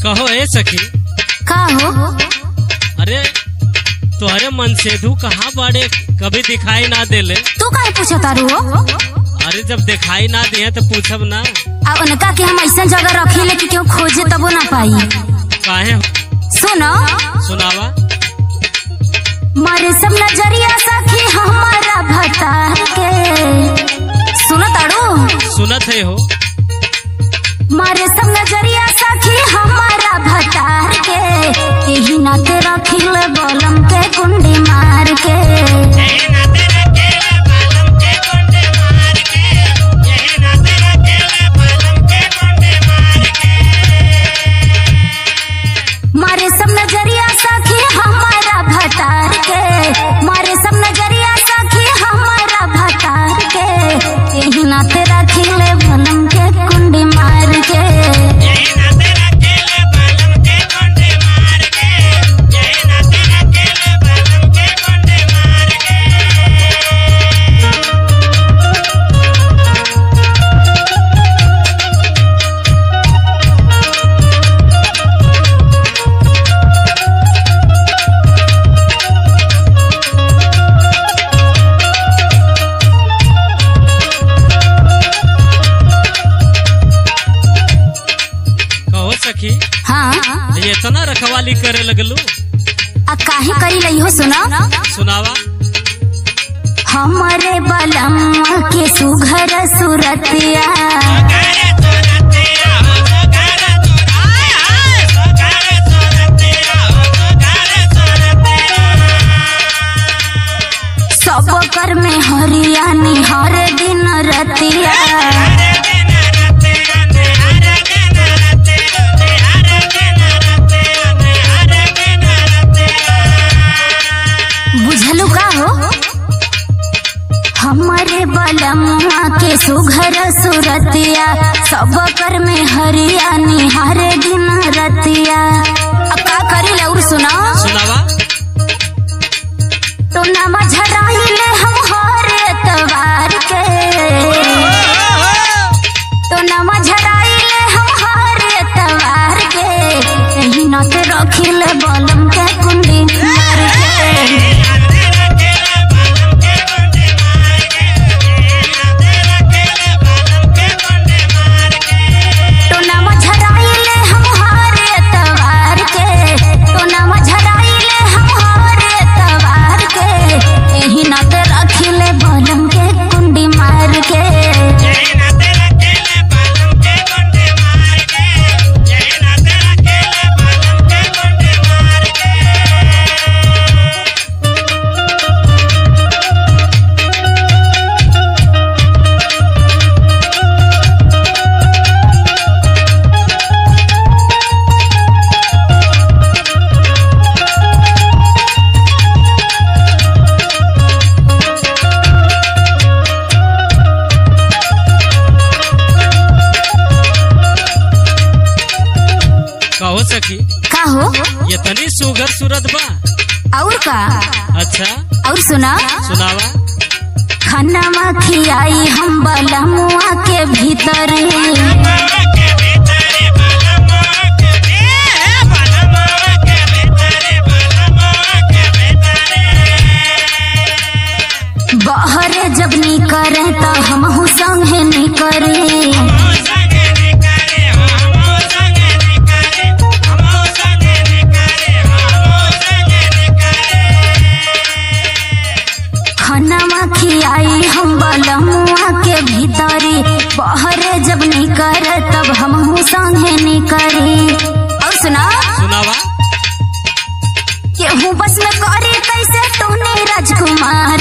कहो ए सखी। का हो? अरे तुम्हारे मनसेधु कहाँ बाड़े, कभी दिखाई ना देले। तू काहे पूछा तारू हो? अरे जब दिखाई ना दिए तो पूछब ना। अब उनका के हम ऐसा जगह रखी ले कि क्यों खोजे तबो ना पाई। काहे? सुनो सुनावा। मारे सब नजरिया सखी हमारा भतार के। सुनो तारू? सुनत है हो। मारे सब नजरिया सखी हमारा भतार के, यही नाते रखिल बलम के कुंडी मार के। मारे सब नजरिया सखी हमारा भतार के, मारे सब नजरिया सखी हमारा भतार के, यही नाते रखिल बलम के कुंडी मार के। सखी हाँ ये इतना रखवाली करे लगलू। आ काहे करी लई हो? सुना सुनावा। हमारे बलम के सुघर सुरतिया, सब कर में हरियाणी हर दिन रतिया। बुझलू का हो? हमारे बलमुआ के सुघर सुरतिया, सब कर में हरियाणी हर दिन रतिया। अब का करी ले और सुना सुनावा। तो नामा झराइले हम हर एतवार के, तो नामा झराइले हम हर एतवार के, यही नात रखिले बलम के कुंडी मार के। कहो सखी। का हो? ये तनी सुगर सूरत बा। और का? अच्छा और सुना सुनावा। खाना खियाई हम बलमुआ के भीतर, बहरे जब नी करे तो हम संगे नी करे। खाना खियाई हम बलमुआ के भीतरी, बहरे जब नी करे तब हम संगे नी करी। और सुना सुनावा। केहू बस में करी कैसे तूने राजकुमार